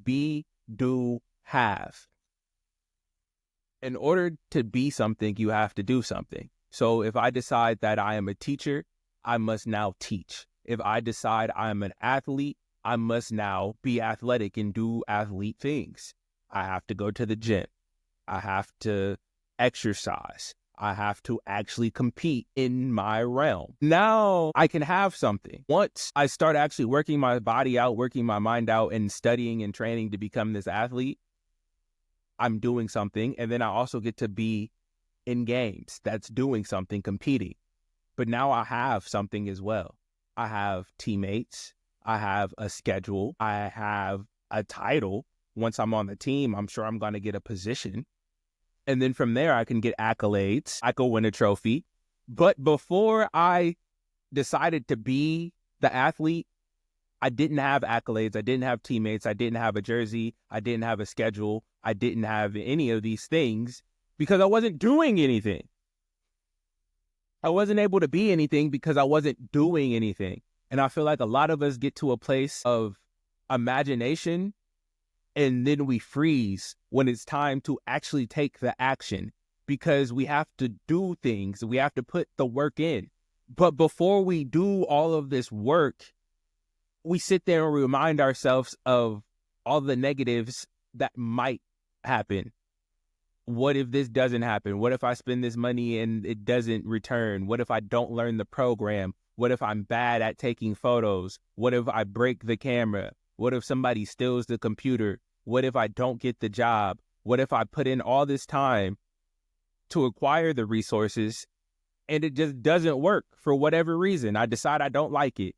be, do, have. In order to be something, you have to do something. So if I decide that I am a teacher, I must now teach. If I decide I'm an athlete, I must now be athletic and do athlete things. I have to go to the gym. I have to exercise. I have to actually compete in my realm. Now I can have something. Once I start actually working my body out, working my mind out, and studying and training to become this athlete, I'm doing something. And then I also get to be in games that's doing something, competing. But now I have something as well. I have teammates. I have a schedule. I have a title. Once I'm on the team, I'm sure I'm going to get a position. And then from there, I can get accolades. I could win a trophy. But before I decided to be the athlete, I didn't have accolades. I didn't have teammates. I didn't have a jersey. I didn't have a schedule. I didn't have any of these things because I wasn't doing anything. I wasn't able to be anything because I wasn't doing anything. And I feel like a lot of us get to a place of imagination and then we freeze when it's time to actually take the action because we have to do things. We have to put the work in. But before we do all of this work, we sit there and remind ourselves of all the negatives that might happen. What if this doesn't happen? What if I spend this money and it doesn't return? What if I don't learn the program? What if I'm bad at taking photos? What if I break the camera? What if somebody steals the computer? What if I don't get the job? What if I put in all this time to acquire the resources and it just doesn't work for whatever reason? I decide I don't like it.